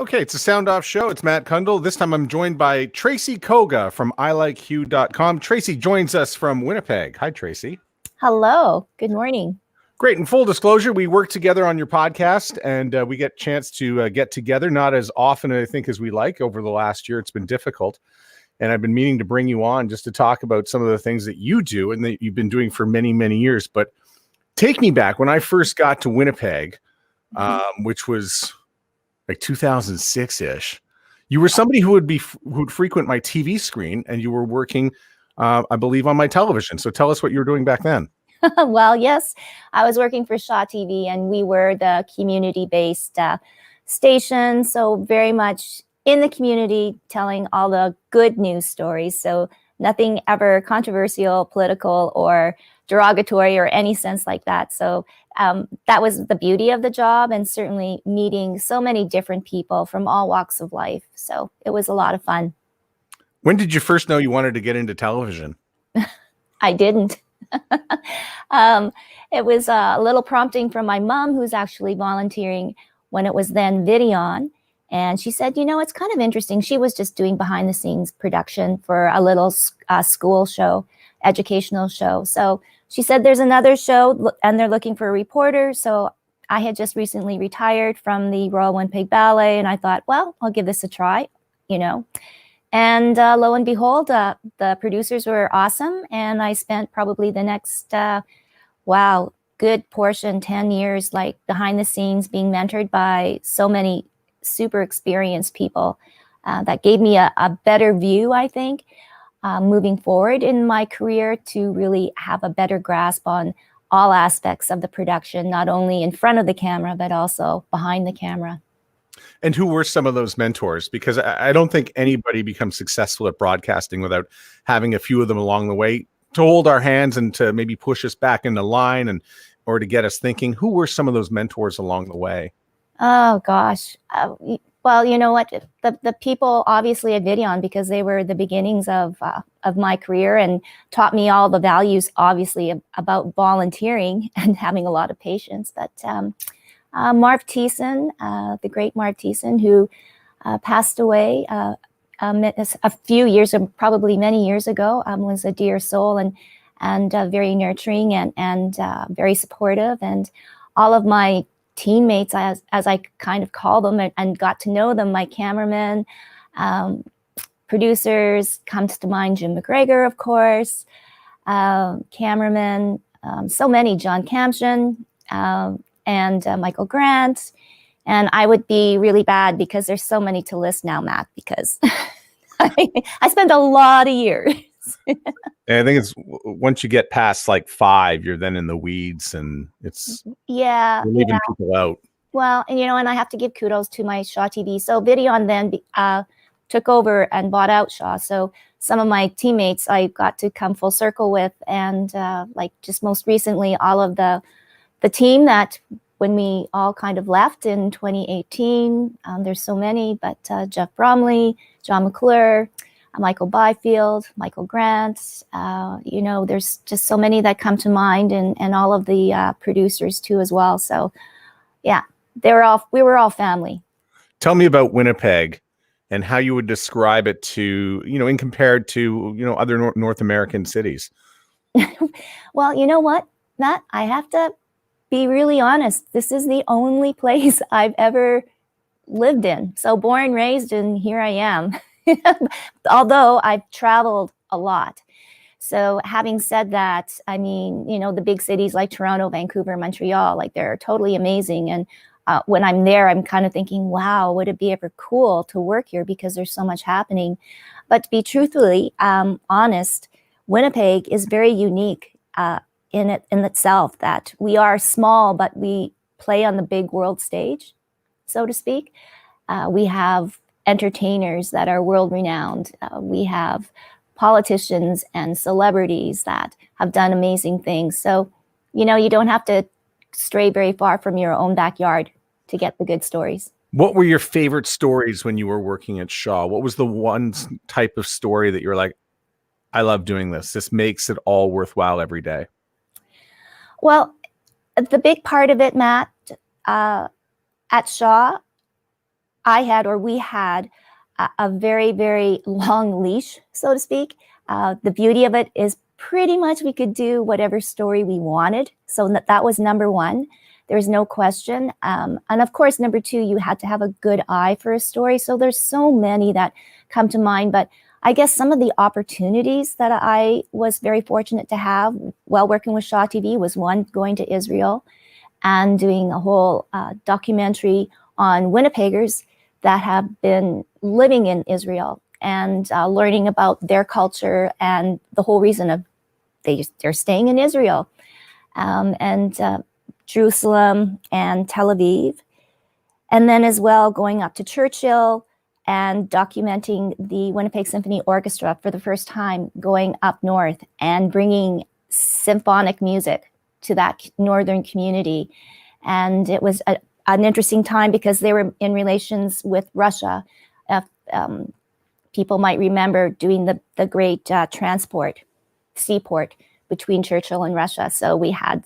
Okay, it's a sound off show. It's Matt Kundle. This time I'm joined by Tracy Koga from ILikeHue.com. Tracy joins us from Winnipeg. Hi, Tracy. Hello. Good morning. Great. In full disclosure, we work together on your podcast, and we get a chance to get together, not as often, I think, as we like. Over the last year, it's been difficult. And I've been meaning to bring you on just to talk about some of the things that you do and that you've been doing for many, many years. But take me back when I first got to Winnipeg, which was like 2006-ish. You were somebody who would frequent my TV screen, and you were working, I believe, on my television. So tell us what you were doing back then. Well, yes, I was working for Shaw TV, and we were the community-based station. So very much in the community, telling all the good news stories. So nothing ever controversial, political, or derogatory, or any sense like that. So that was the beauty of the job, and certainly meeting so many different people from all walks of life. So it was a lot of fun. When did you first know you wanted to get into television? I didn't. It was a little prompting from my mom, who's actually volunteering when it was then Videon. And she said, you know, it's kind of interesting. She was just doing behind the scenes production for a little school show, educational show. So she said, there's another show and they're looking for a reporter. So I had just recently retired from the Royal Winnipeg Ballet. And I thought, well, I'll give this a try, you know. And lo and behold, the producers were awesome. And I spent probably the next, good portion, 10 years, like behind the scenes, being mentored by so many super experienced people that gave me a better view, I think, moving forward in my career, to really have a better grasp on all aspects of the production, not only in front of the camera, but also behind the camera. And who were some of those mentors? Because I don't think anybody becomes successful at broadcasting without having a few of them along the way to hold our hands and to maybe push us back into line or to get us thinking. Who were some of those mentors along the way? Oh, gosh. Well, you know what? The people obviously at Videon, because they were the beginnings of my career and taught me all the values, obviously, about volunteering and having a lot of patience. But Marv Thiessen, the great Marv Thiessen, who passed away a few years, probably many years ago, was a dear soul and very nurturing and very supportive. And all of my teammates, as I kind of call them, and got to know them, my cameramen, producers, comes to mind Jim McGregor, of course, cameramen, so many, John Camshin, and Michael Grant. And I would be really bad because there's so many to list now, Matt, because I spent a lot of years. And I think it's once you get past like 5, you're then in the weeds, and it's you're leaving people out. Well, and and I have to give kudos to my Shaw TV. So Videon then took over and bought out Shaw. So some of my teammates I got to come full circle with, and like just most recently, all of the team that when we all kind of left in 2018. There's so many, but Jeff Bromley, John McClure, Michael Byfield, Michael Grant, there's just so many that come to mind, and all of the producers too as well. So yeah, we were all family. Tell me about Winnipeg and how you would describe it to, in compared to, other North American cities. Well, you know what, Matt, I have to be really honest. This is the only place I've ever lived in. So born and raised, and here I am. Although I've traveled a lot. So having said that, I mean, the big cities like Toronto, Vancouver, Montreal, like they're totally amazing. And when I'm there, I'm kind of thinking, wow, would it be ever cool to work here because there's so much happening. But to be truthfully honest, Winnipeg is very unique in itself, that we are small, but we play on the big world stage, so to speak. We have entertainers that are world-renowned. We have politicians and celebrities that have done amazing things. So, you don't have to stray very far from your own backyard to get the good stories. What were your favorite stories when you were working at Shaw? What was the one type of story that you were like, I love doing this. This makes it all worthwhile every day? Well, the big part of it, Matt, at Shaw, we had a very, very long leash, so to speak. The beauty of it is pretty much we could do whatever story we wanted. So that was number one. There's no question. And of course, number two, you had to have a good eye for a story. So there's so many that come to mind. But I guess some of the opportunities that I was very fortunate to have while working with Shaw TV was one, going to Israel and doing a whole documentary on Winnipeggers that have been living in Israel and learning about their culture and the whole reason of they're staying in Israel, and Jerusalem and Tel Aviv. And then as well going up to Churchill and documenting the Winnipeg Symphony Orchestra for the first time, going up north and bringing symphonic music to that northern community. And it was an interesting time because they were in relations with Russia. People might remember doing the great seaport between Churchill and Russia. So we had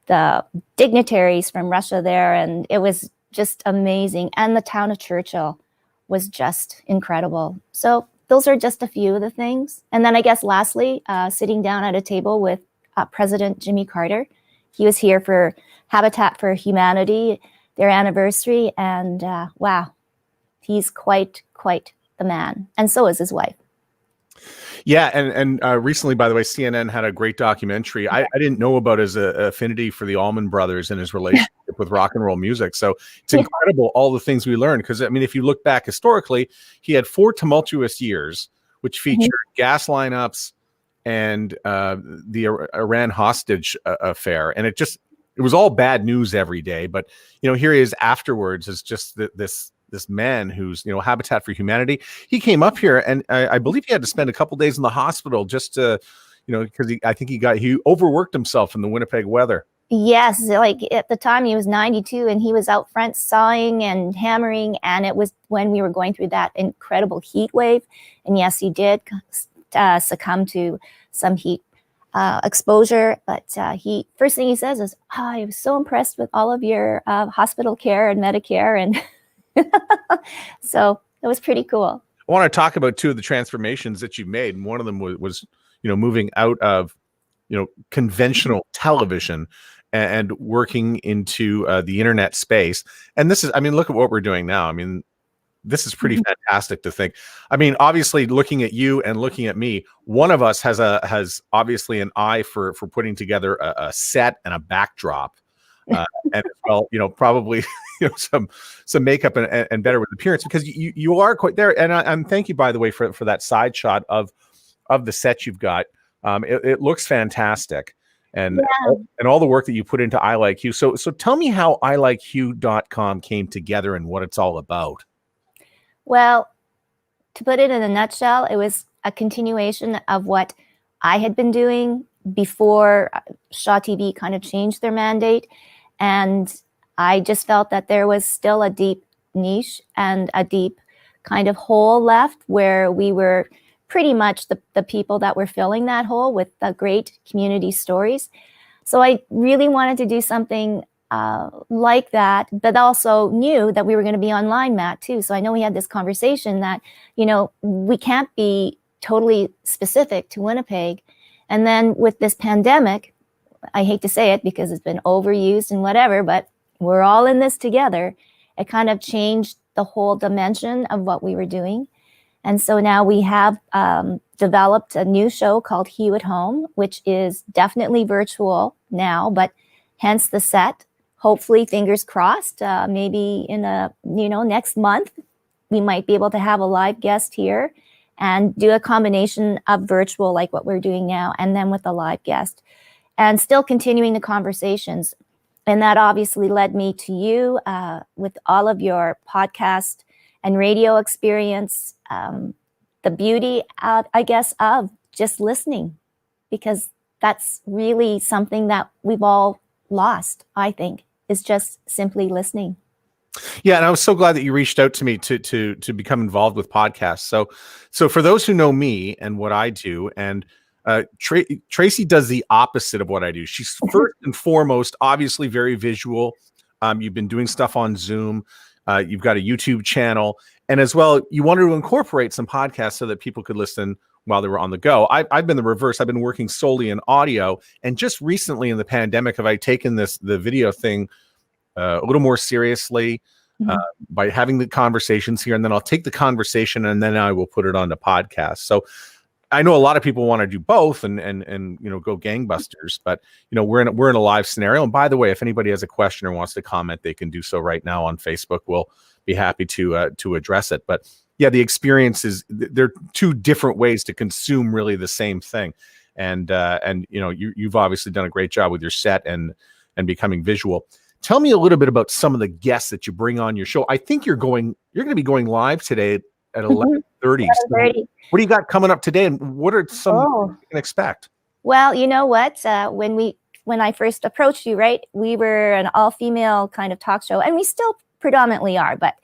the dignitaries from Russia there, and it was just amazing. And the town of Churchill was just incredible. So those are just a few of the things. And then I guess lastly, sitting down at a table with President Jimmy Carter. He was here for Habitat for Humanity, their anniversary, and wow, he's quite the man. And so is his wife. Yeah, and recently, by the way, CNN had a great documentary. I didn't know about his affinity for the Allman Brothers and his relationship with rock and roll music. So it's incredible all the things we learned. Because I mean, if you look back historically, he had 4 tumultuous years, which featured gas lineups and the Iran hostage affair, and it was all bad news every day. But here he is afterwards as just this man who's Habitat for Humanity. He came up here, and I believe he had to spend a couple days in the hospital just to because he overworked himself in the Winnipeg weather. Yes, like at the time he was 92 and he was out front sawing and hammering, and it was when we were going through that incredible heat wave. And yes, he did succumb to some heat exposure, but first thing he says is, I was so impressed with all of your hospital care and Medicare, and so it was pretty cool. I want to talk about 2 of the transformations that you made, and one of them was moving out of conventional television and working into the internet space. And this is, I mean, look at what we're doing now. I mean, this is pretty fantastic to think. I mean, obviously, looking at you and looking at me, one of us has obviously an eye for putting together a set and a backdrop, and as well, probably some makeup and better with appearance, because you are quite there. And thank you, by the way, for that side shot of the set you've got. It looks fantastic. And all the work that you put into I Like Hue. So tell me how ilikehue.com came together and what it's all about. Well, to put it in a nutshell, it was a continuation of what I had been doing before Shaw TV kind of changed their mandate. And I just felt that there was still a deep niche and a deep kind of hole left where we were pretty much the people that were filling that hole with the great community stories. So I really wanted to do something like that, but also knew that we were going to be online, Matt, too. So I know we had this conversation that, we can't be totally specific to Winnipeg. And then with this pandemic, I hate to say it because it's been overused and whatever, but we're all in this together. It kind of changed the whole dimension of what we were doing. And so now we have developed a new show called Hue at Home, which is definitely virtual now, but hence the set. Hopefully, fingers crossed, maybe in next month, we might be able to have a live guest here and do a combination of virtual like what we're doing now, and then with a live guest, and still continuing the conversations. And that obviously led me to you with all of your podcast and radio experience, the beauty, I guess, of just listening, because that's really something that we've all lost, I think, is just simply listening. Yeah, and I was so glad that you reached out to me to become involved with podcasts. So for those who know me and what I do, and Tracy does the opposite of what I do. She's first and foremost, obviously, very visual. You've been doing stuff on Zoom. You've got a YouTube channel, and as well, you wanted to incorporate some podcasts so that people could listen while they were on the go. I've been the reverse. I've been working solely in audio, and just recently in the pandemic, have I taken the video thing a little more seriously by having the conversations here, and then I'll take the conversation and then I will put it on the podcast. So I know a lot of people want to do both and go gangbusters, but we're in a live scenario. And by the way, if anybody has a question or wants to comment, they can do so right now on Facebook. We'll be happy to address it. But yeah, the experience is there are two different ways to consume really the same thing. And you've obviously done a great job with your set and becoming visual. Tell me a little bit about some of the guests that you bring on your show. I think you're going to be going live today at 11:30. So what do you got coming up today, and what are some you can expect? Well, you know what? When I first approached you, right, we were an all-female kind of talk show, and we still predominantly are, but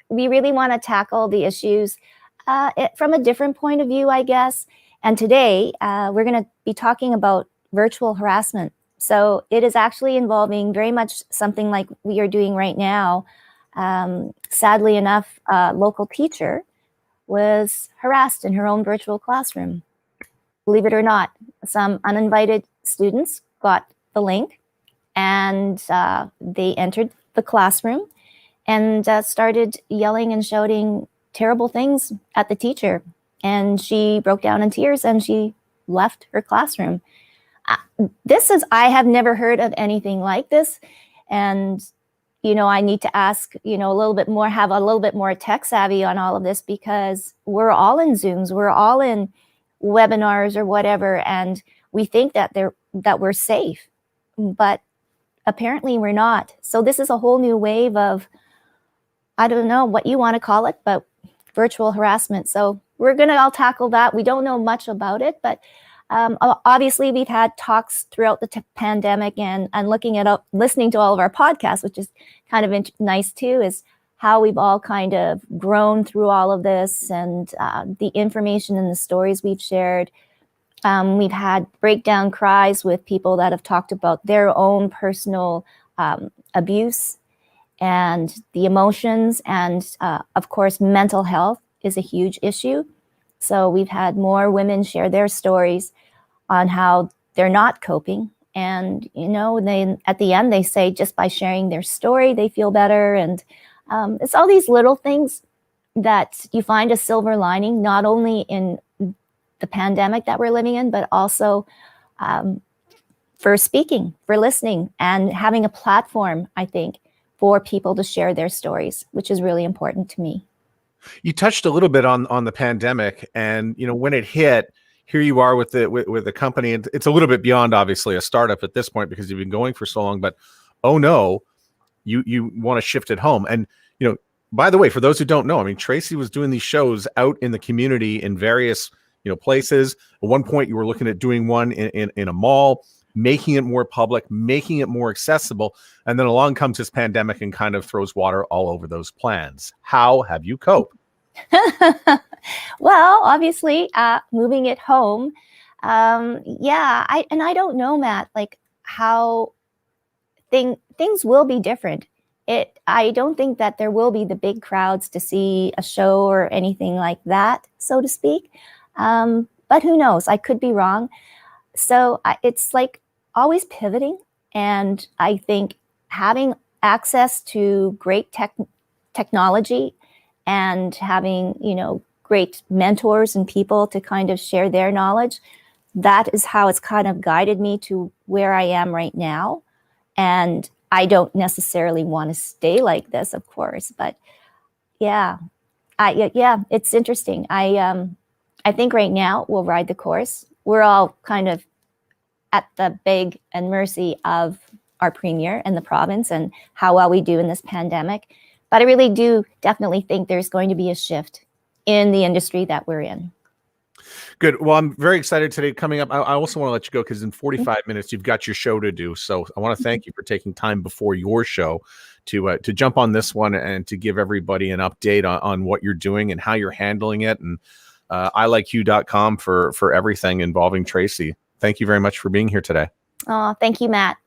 we really want to tackle the issues from a different point of view, I guess. And today, we're going to be talking about virtual harassment. So it is actually involving very much something like we are doing right now. Sadly enough, a local teacher was harassed in her own virtual classroom. Believe it or not, some uninvited students got the link, and they entered the classroom and started yelling and shouting terrible things at the teacher. And she broke down in tears and she left her classroom. I have never heard of anything like this. And I need to ask, a little bit more, have a little bit more tech savvy on all of this, because we're all in Zooms, we're all in webinars or whatever, and we think that we're safe, but apparently we're not. So this is a whole new wave of, I don't know what you want to call it, but virtual harassment. So we're going to all tackle that. We don't know much about it, but obviously we've had talks throughout the pandemic and listening to all of our podcasts, which is kind of nice too, is how we've all kind of grown through all of this, and the information and the stories we've shared. We've had breakdown cries with people that have talked about their own personal abuse and the emotions, and of course mental health is a huge issue. So we've had more women share their stories on how they're not coping. And, they at the end, they say just by sharing their story, they feel better. And it's all these little things that you find a silver lining, not only in the pandemic that we're living in, but also for speaking, for listening, and having a platform, I think, for people to share their stories, which is really important to me. You touched a little bit on the pandemic, and when it hit, here you are with the company, and it's a little bit beyond obviously a startup at this point because you've been going for so long. But oh no, you want to shift it home. And by the way, for those who don't know, I mean, Tracy was doing these shows out in the community in various places. At one point, you were looking at doing one in a mall, making it more public, making it more accessible. And then along comes this pandemic and kind of throws water all over those plans. How have you coped? Well, obviously, moving it home. I don't know, Matt, like how things will be different. I don't think that there will be the big crowds to see a show or anything like that, so to speak. But who knows? I could be wrong. So it's like always pivoting. And I think having access to great technology and having, great mentors and people to kind of share their knowledge, that is how it's kind of guided me to where I am right now. And I don't necessarily want to stay like this, of course, but it's interesting. I think right now we'll ride the course. We're all kind of at the beg and mercy of our premier and the province and how well we do in this pandemic. But I really do definitely think there's going to be a shift in the industry that we're in. Good. Well, I'm very excited today coming up. I also want to let you go because in 45 minutes, you've got your show to do. So I want to thank you for taking time before your show to jump on this one and to give everybody an update on what you're doing and how you're handling it. And ilikehue.com for everything involving Tracy. Thank you very much for being here today. Oh, thank you, Matt.